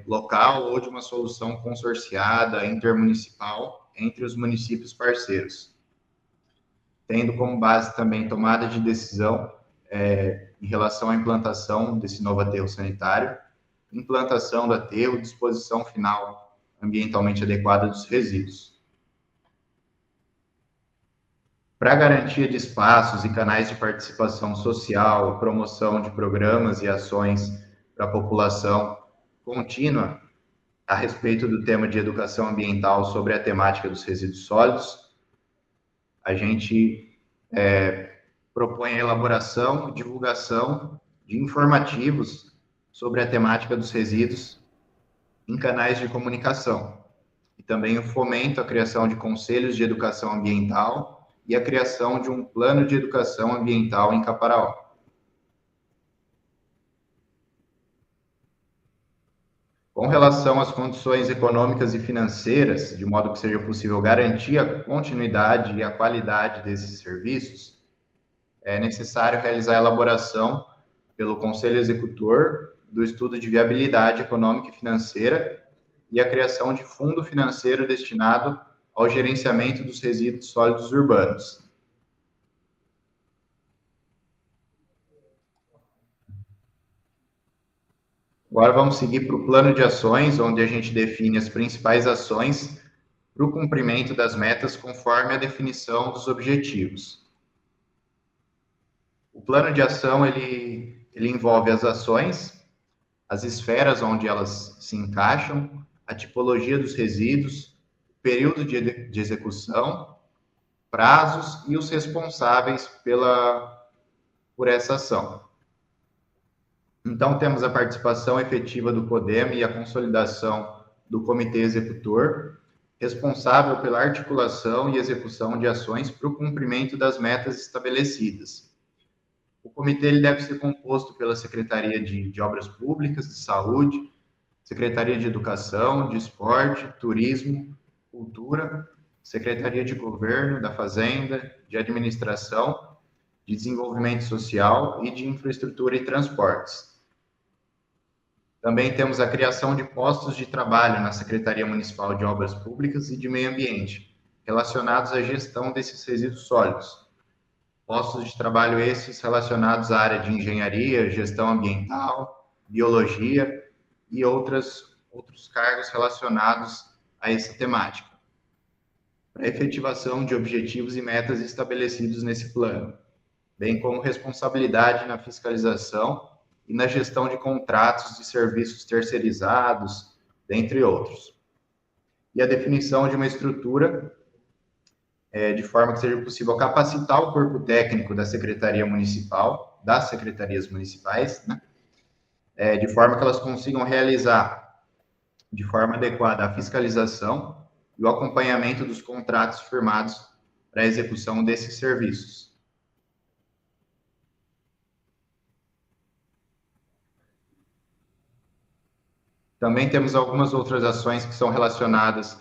Speaker 3: local ou de uma solução consorciada intermunicipal entre os municípios parceiros, tendo como base também tomada de decisão em relação à implantação desse novo aterro sanitário, implantação do aterro, disposição final ambientalmente adequada dos resíduos. para garantia de espaços e canais de participação social, promoção de programas e ações para a população contínua a respeito do tema de educação ambiental sobre a temática dos resíduos sólidos, a gente propõe a elaboração e divulgação de informativos sobre a temática dos resíduos em canais de comunicação. E também o fomento à criação de conselhos de educação ambiental e a criação de um plano de educação ambiental em Caparaó. Com relação às condições econômicas e financeiras, de modo que seja possível garantir a continuidade e a qualidade desses serviços, é necessário realizar a elaboração pelo Conselho Executor do estudo de viabilidade econômica e financeira e a criação de fundo financeiro destinado ao gerenciamento dos resíduos sólidos urbanos. Agora vamos seguir para o plano de ações, onde a gente define as principais ações para o cumprimento das metas conforme a definição dos objetivos. O plano de ação, ele envolve as ações, as esferas onde elas se encaixam, a tipologia dos resíduos, o período de execução, prazos e os responsáveis por essa ação. Então, temos a participação efetiva do CODEM e a consolidação do Comitê Executor, responsável pela articulação e execução de ações para o cumprimento das metas estabelecidas. O comitê ele deve ser composto pela Secretaria de Obras Públicas, de Saúde, Secretaria de Educação, de Esporte, Turismo, Cultura, Secretaria de Governo, da Fazenda, de Administração, de Desenvolvimento Social e de Infraestrutura e Transportes. Também temos a criação de postos de trabalho na Secretaria Municipal de Obras Públicas e de Meio Ambiente, relacionados à gestão desses resíduos sólidos. Postos de trabalho esses relacionados à área de engenharia, gestão ambiental, biologia e outros cargos relacionados a essa temática, para a efetivação de objetivos e metas estabelecidos nesse plano, bem como responsabilidade na fiscalização e na gestão de contratos de serviços terceirizados, dentre outros. E a definição de uma estrutura de forma que seja possível capacitar o corpo técnico da Secretaria Municipal, das secretarias municipais, né? De forma que elas consigam realizar de forma adequada a fiscalização e o acompanhamento dos contratos firmados para a execução desses serviços. Também temos algumas outras ações que são relacionadas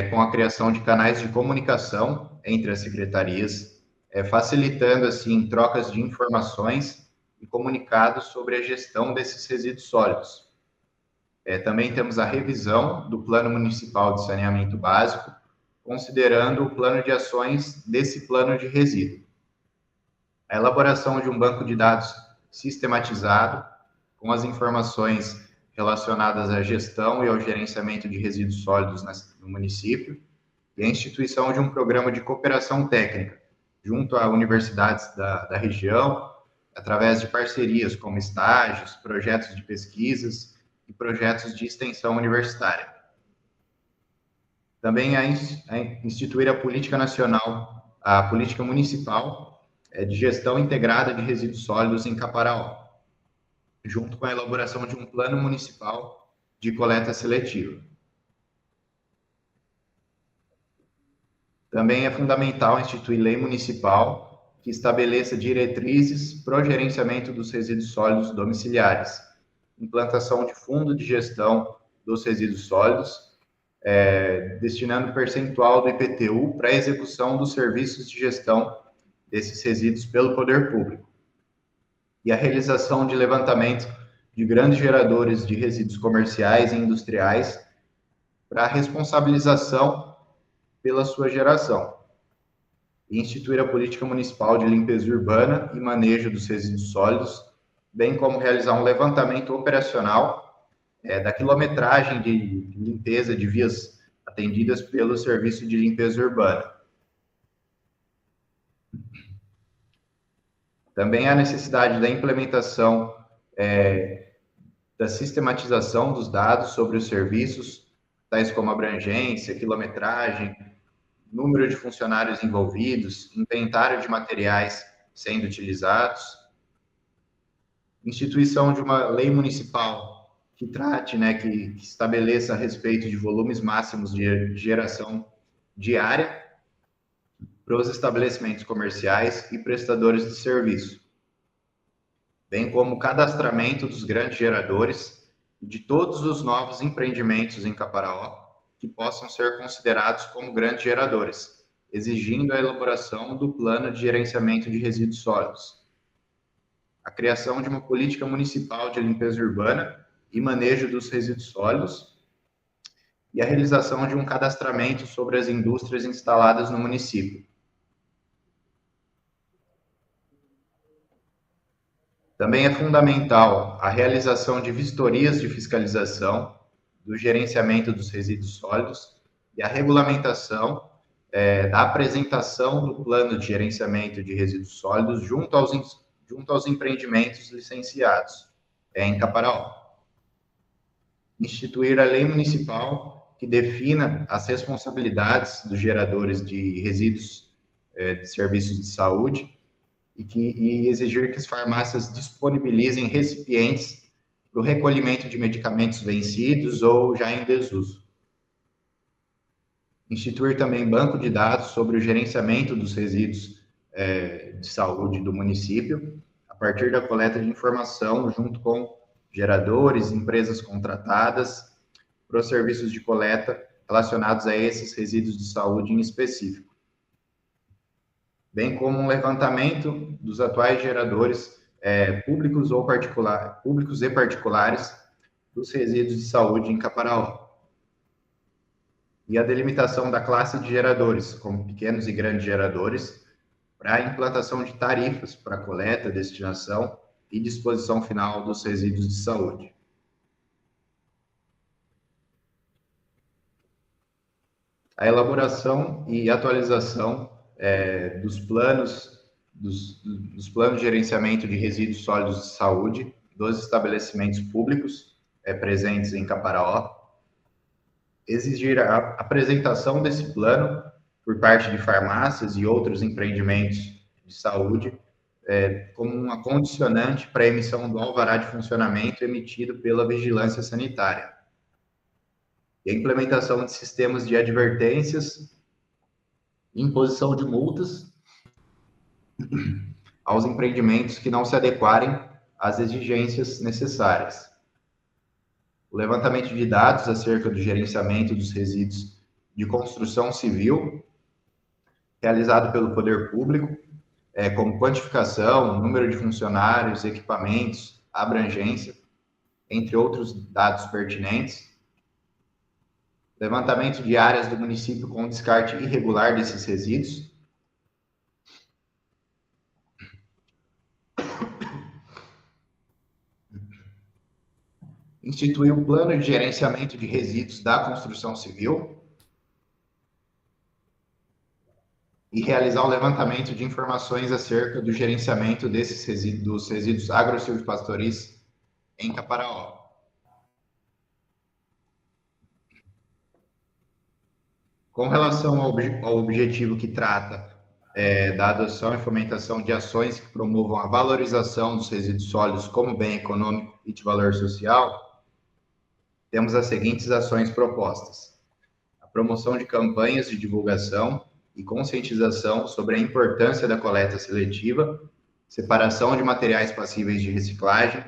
Speaker 3: com a criação de canais de comunicação entre as secretarias, facilitando, assim, trocas de informações e comunicados sobre a gestão desses resíduos sólidos. Também temos a revisão do Plano Municipal de Saneamento Básico, considerando o plano de ações desse plano de resíduo. A elaboração de um banco de dados sistematizado, com as informações relacionadas à gestão e ao gerenciamento de resíduos sólidos no município, e a instituição de um programa de cooperação técnica, junto a universidades da região, através de parcerias como estágios, projetos de pesquisas e projetos de extensão universitária. Também a instituir a política nacional, a política municipal de gestão integrada de resíduos sólidos em Caparaó, junto com a elaboração de um plano municipal de coleta seletiva. Também é fundamental instituir lei municipal que estabeleça diretrizes para o gerenciamento dos resíduos sólidos domiciliares, implantação de fundo de gestão dos resíduos sólidos, destinando percentual do IPTU para a execução dos serviços de gestão desses resíduos pelo poder público, e a realização de levantamento de grandes geradores de resíduos comerciais e industriais para a responsabilização pela sua geração, e instituir a política municipal de limpeza urbana e manejo dos resíduos sólidos, bem como realizar um levantamento operacional da quilometragem de limpeza de vias atendidas pelo Serviço de Limpeza Urbana. Também há necessidade da implementação da sistematização dos dados sobre os serviços, tais como abrangência, quilometragem, número de funcionários envolvidos, inventário de materiais sendo utilizados, instituição de uma lei municipal que trate, que estabeleça a respeito de volumes máximos de geração diária para os estabelecimentos comerciais e prestadores de serviço, bem como o cadastramento dos grandes geradores e de todos os novos empreendimentos em Caparaó que possam ser considerados como grandes geradores, exigindo a elaboração do plano de gerenciamento de resíduos sólidos, a criação de uma política municipal de limpeza urbana e manejo dos resíduos sólidos e a realização de um cadastramento sobre as indústrias instaladas no município. Também é fundamental a realização de vistorias de fiscalização do gerenciamento dos resíduos sólidos e a regulamentação da apresentação do plano de gerenciamento de resíduos sólidos junto aos empreendimentos licenciados em Caparaó. Instituir a lei municipal que defina as responsabilidades dos geradores de resíduos de serviços de saúde e exigir que as farmácias disponibilizem recipientes para o recolhimento de medicamentos vencidos ou já em desuso. Instituir também banco de dados sobre o gerenciamento dos resíduos de saúde do município, a partir da coleta de informação junto com geradores, empresas contratadas para os serviços de coleta relacionados a esses resíduos de saúde em específico, bem como um levantamento dos atuais geradores públicos e particulares dos resíduos de saúde em Caparaó. E a delimitação da classe de geradores, como pequenos e grandes geradores, para a implantação de tarifas para coleta, destinação e disposição final dos resíduos de saúde. A elaboração e atualização dos planos de gerenciamento de resíduos sólidos de saúde dos estabelecimentos públicos presentes em Caparaó, exigir a apresentação desse plano por parte de farmácias e outros empreendimentos de saúde como uma condicionante para a emissão do alvará de funcionamento emitido pela Vigilância Sanitária, e a implementação de sistemas de advertências e imposição de multas aos empreendimentos que não se adequarem às exigências necessárias. O levantamento de dados acerca do gerenciamento dos resíduos de construção civil, realizado pelo poder público, como quantificação, número de funcionários, equipamentos, abrangência, entre outros dados pertinentes. Levantamento de áreas do município com descarte irregular desses resíduos. Instituir um plano de gerenciamento de resíduos da construção civil e realizar o levantamento de informações acerca do gerenciamento desses resíduos, dos resíduos agro-silvopastoris em Caparaó. Com relação ao objetivo que trata da adoção e fomentação de ações que promovam a valorização dos resíduos sólidos como bem econômico e de valor social, temos as seguintes ações propostas: a promoção de campanhas de divulgação e conscientização sobre a importância da coleta seletiva, separação de materiais passíveis de reciclagem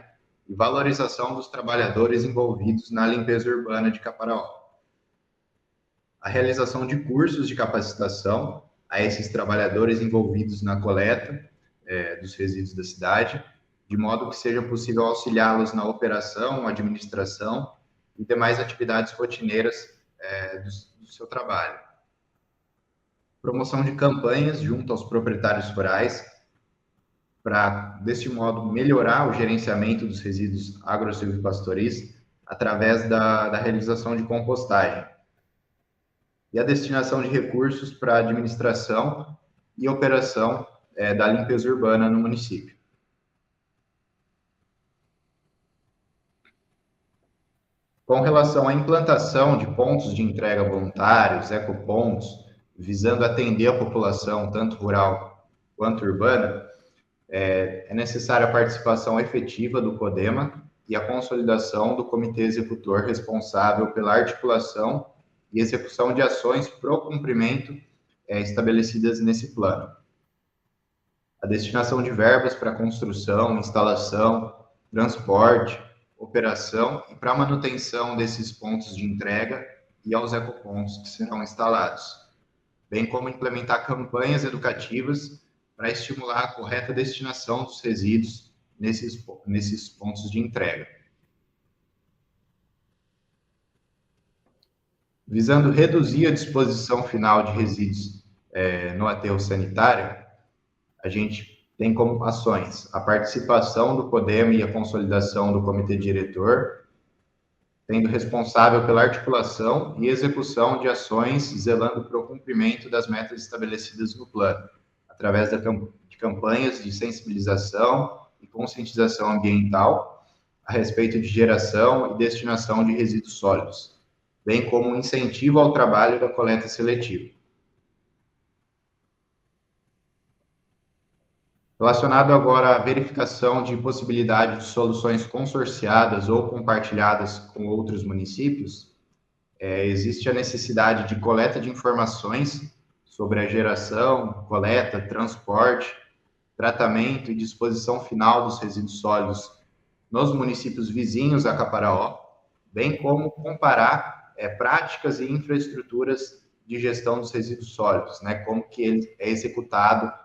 Speaker 3: e valorização dos trabalhadores envolvidos na limpeza urbana de Caparaó. A realização de cursos de capacitação a esses trabalhadores envolvidos na coleta dos resíduos da cidade, de modo que seja possível auxiliá-los na operação, administração e demais atividades rotineiras do seu trabalho. Promoção de campanhas junto aos proprietários rurais, para, deste modo, melhorar o gerenciamento dos resíduos agro-silvopastoris através da realização de compostagem. E a destinação de recursos para a administração e operação da limpeza urbana no município. Com relação à implantação de pontos de entrega voluntários, ecopontos, visando atender a população, tanto rural quanto urbana, é necessária a participação efetiva do CODEMA e a consolidação do comitê executor responsável pela articulação e execução de ações para o cumprimento estabelecidas nesse plano. A destinação de verbas para construção, instalação, transporte, operação e para a manutenção desses pontos de entrega e aos ecopontos que serão instalados, bem como implementar campanhas educativas para estimular a correta destinação dos resíduos nesses pontos de entrega. Visando reduzir a disposição final de resíduos no aterro sanitário, a gente tem como ações a participação do CODEMA e a consolidação do comitê diretor, sendo responsável pela articulação e execução de ações, zelando para o cumprimento das metas estabelecidas no plano, através de campanhas de sensibilização e conscientização ambiental a respeito de geração e destinação de resíduos sólidos, bem como um incentivo ao trabalho da coleta seletiva. Relacionado agora à verificação de possibilidade de soluções consorciadas ou compartilhadas com outros municípios, existe a necessidade de coleta de informações sobre a geração, coleta, transporte, tratamento e disposição final dos resíduos sólidos nos municípios vizinhos a Caparaó, bem como comparar práticas e infraestruturas de gestão dos resíduos sólidos, né, como que ele é executado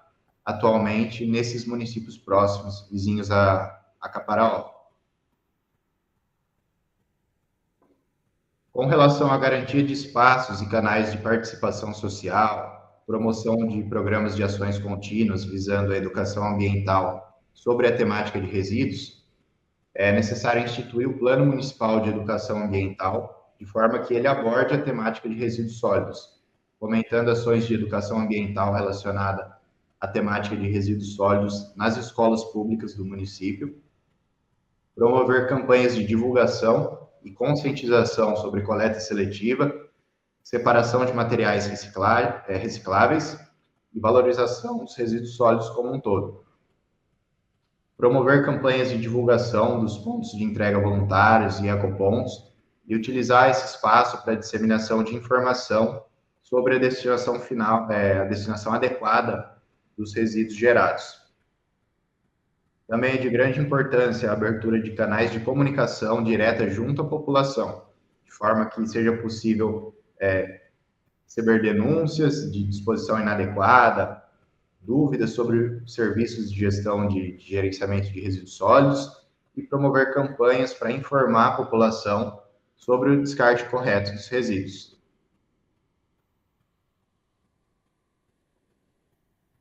Speaker 3: atualmente nesses municípios próximos, vizinhos a Caparaó. Com relação à garantia de espaços e canais de participação social, promoção de programas de ações contínuas visando a educação ambiental sobre a temática de resíduos, é necessário instituir o Plano Municipal de Educação Ambiental, de forma que ele aborde a temática de resíduos sólidos, fomentando ações de educação ambiental relacionada a temática de resíduos sólidos nas escolas públicas do município, promover campanhas de divulgação e conscientização sobre coleta seletiva, separação de materiais recicláveis e valorização dos resíduos sólidos como um todo. Promover campanhas de divulgação dos pontos de entrega voluntários e ecopontos e utilizar esse espaço para a disseminação de informação sobre a destinação final, a destinação adequada dos resíduos gerados. Também é de grande importância a abertura de canais de comunicação direta junto à população, de forma que seja possível receber denúncias de disposição inadequada, dúvidas sobre serviços de gestão de gerenciamento de resíduos sólidos e promover campanhas para informar a população sobre o descarte correto dos resíduos.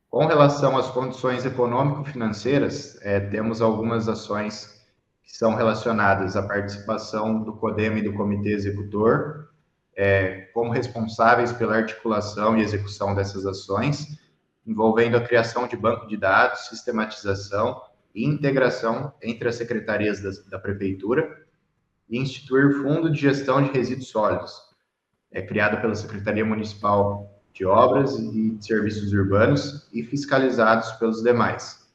Speaker 3: Com relação às condições econômico-financeiras, temos algumas ações que são relacionadas à participação do CODEMA e do Comitê Executor, como responsáveis pela articulação e execução dessas ações, envolvendo a criação de banco de dados, sistematização e integração entre as secretarias da Prefeitura e instituir fundo de gestão de resíduos sólidos, criado pela Secretaria Municipal de Obras e de Serviços Urbanos e fiscalizados pelos demais.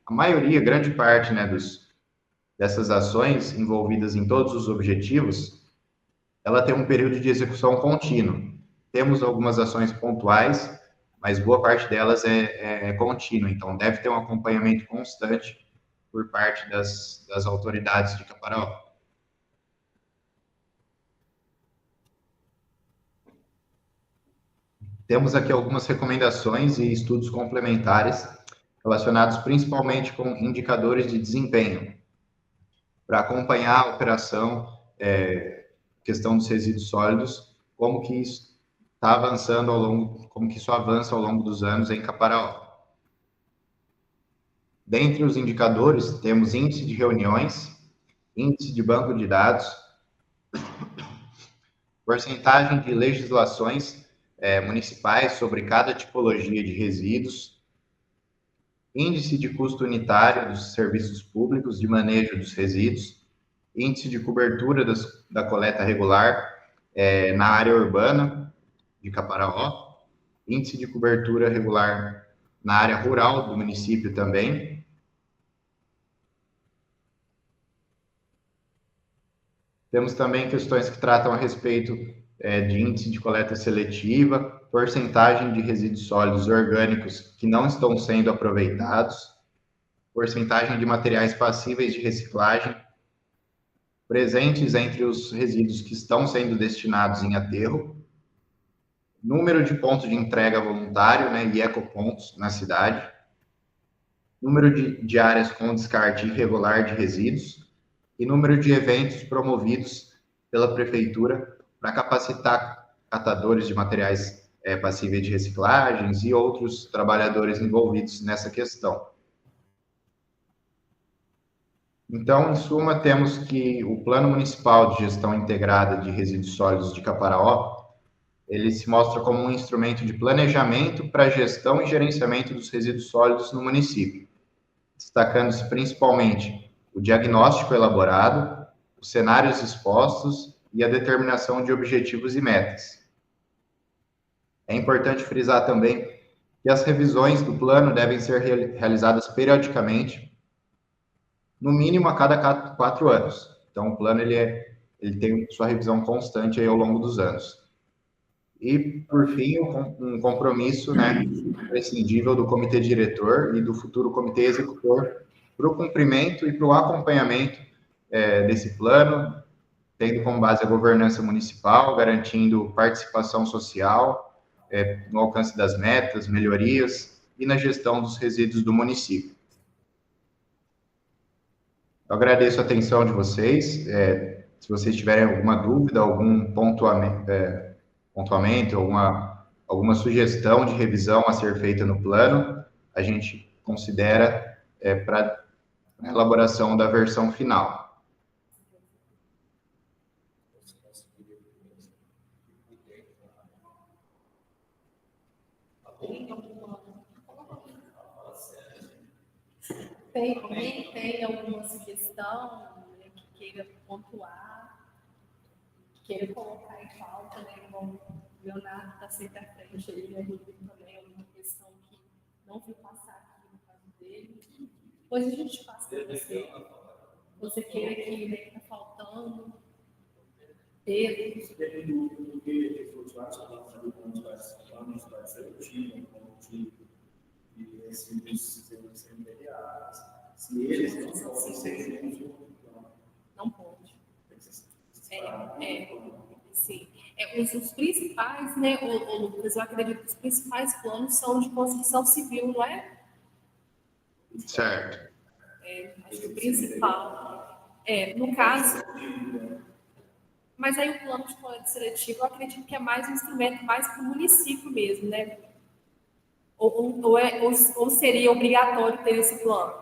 Speaker 3: A maioria, grande parte, né, dessas ações envolvidas em todos os objetivos, ela tem um período de execução contínuo. Temos algumas ações pontuais, mas boa parte delas é contínua, então deve ter um acompanhamento constante por parte das autoridades de Caparaó. Temos aqui algumas recomendações e estudos complementares relacionados principalmente com indicadores de desempenho, para acompanhar a operação, questão dos resíduos sólidos, como que isso está avançando como que isso avança ao longo dos anos em Caparaó. Dentre os indicadores, temos índice de reuniões, índice de banco de dados, porcentagem de legislações municipais sobre cada tipologia de resíduos, índice de custo unitário dos serviços públicos de manejo dos resíduos, índice de cobertura da coleta regular na área urbana de Caparaó, índice de cobertura regular na área rural do município também. Temos também questões que tratam a respeito de índice de coleta seletiva, porcentagem de resíduos sólidos orgânicos que não estão sendo aproveitados, porcentagem de materiais passíveis de reciclagem, presentes entre os resíduos que estão sendo destinados em aterro, número de pontos de entrega voluntário, né, e ecopontos na cidade, número de áreas com descarte irregular de resíduos e número de eventos promovidos pela prefeitura para capacitar catadores de materiais passíveis de reciclagens e outros trabalhadores envolvidos nessa questão. Então, em suma, temos que o Plano Municipal de Gestão Integrada de Resíduos Sólidos de Caparaó, ele se mostra como um instrumento de planejamento para a gestão e gerenciamento dos resíduos sólidos no município, destacando-se principalmente o diagnóstico elaborado, os cenários expostos e a determinação de objetivos e metas. É importante frisar também que as revisões do plano devem ser realizadas periodicamente, no mínimo a cada 4 anos. Então, o plano ele tem sua revisão constante aí ao longo dos anos. E, por fim, um compromisso, né, imprescindível do comitê diretor e do futuro comitê executor para o cumprimento e para o acompanhamento desse plano, tendo como base a governança municipal, garantindo participação social no alcance das metas, melhorias e na gestão dos resíduos do município. Eu agradeço a atenção de vocês. Se vocês tiverem alguma dúvida, algum pontuamento, alguma sugestão de revisão a ser feita no plano, a gente considera para a elaboração da versão final.
Speaker 1: Tem alguma sugestão, né, que queira pontuar, que queira colocar em pauta, né? Bom, o Leonardo está sempre à frente aí, né? Também é uma questão que não vi passar aqui no caso dele. Depois a gente passa para você. Você queira que está faltando. Pedro.
Speaker 4: Do que os outros planos vai ser o time, de resíduos intermediários, se eles não podem ser
Speaker 1: não pode. Sim. Os principais, né, Lucas, eu acredito que os principais planos são de construção civil, não é?
Speaker 3: Certo.
Speaker 1: Acho que o principal. No caso. Mas aí o plano de coleta seletiva, eu acredito que é mais um instrumento mais para o município mesmo, né? Ou seria obrigatório ter esse plano?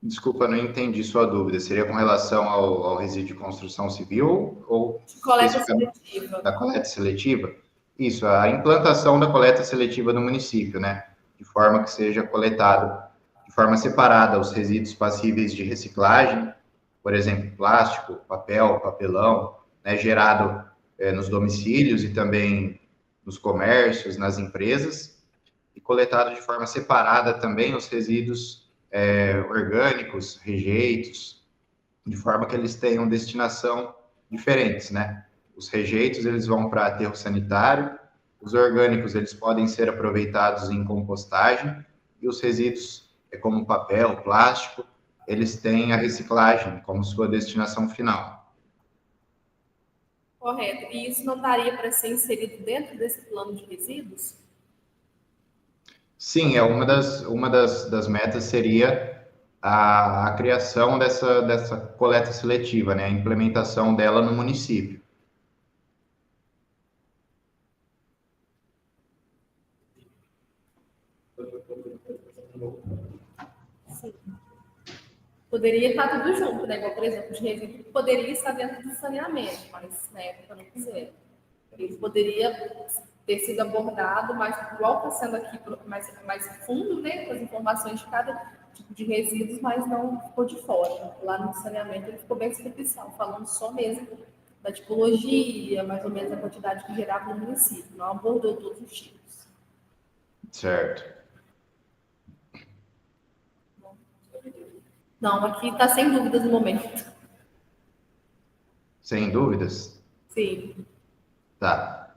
Speaker 3: Desculpa, não entendi sua dúvida. Seria com relação ao resíduo de construção civil ou
Speaker 1: coleta seletiva?
Speaker 3: Da coleta seletiva? Isso, a implantação da coleta seletiva no município, né? De forma que seja coletado de forma separada os resíduos passíveis de reciclagem, por exemplo, plástico, papel, papelão, né, gerado nos domicílios e também nos comércios, nas empresas, e coletado de forma separada também os resíduos orgânicos, rejeitos, de forma que eles tenham destinação diferentes, né? Os rejeitos, eles vão para aterro sanitário, os orgânicos, eles podem ser aproveitados em compostagem, e os resíduos, como papel, plástico, eles têm a reciclagem como sua destinação final.
Speaker 1: Correto. E isso não daria para ser inserido dentro desse plano de resíduos?
Speaker 3: Sim, uma das metas seria a criação dessa coleta seletiva, né? A implementação dela no município.
Speaker 1: Sim. Poderia estar tudo junto, né? Igual, por exemplo, de resíduo poderia estar dentro do saneamento, mas na época não quiser. Ele poderia ter sido abordado, mas igual está sendo aqui mais fundo, né? Com as informações de tipo de resíduos, mas não ficou de fora. Lá no saneamento ele ficou bem superficial, falando só mesmo da tipologia, mais ou menos a quantidade que gerava no município, não abordou todos os tipos.
Speaker 3: Certo.
Speaker 1: Não, aqui está sem dúvidas no momento.
Speaker 3: Sem dúvidas?
Speaker 1: Sim.
Speaker 3: Tá.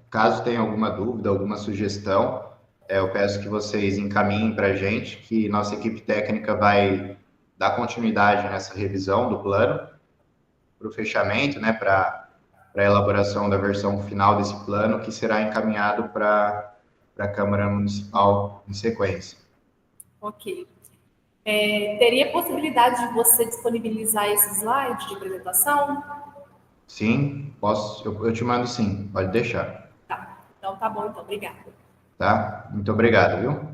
Speaker 3: Caso tenha alguma dúvida, alguma sugestão, eu peço que vocês encaminhem para a gente, que nossa equipe técnica vai dar continuidade nessa revisão do plano, para o fechamento, né, para a elaboração da versão final desse plano, que será encaminhado para a Câmara Municipal em sequência.
Speaker 1: Ok. Teria possibilidade de você disponibilizar esse slide de apresentação?
Speaker 3: Sim, posso, eu te mando sim, pode deixar.
Speaker 1: Tá. Então tá bom, então. Obrigada.
Speaker 3: Tá? Muito obrigado, viu?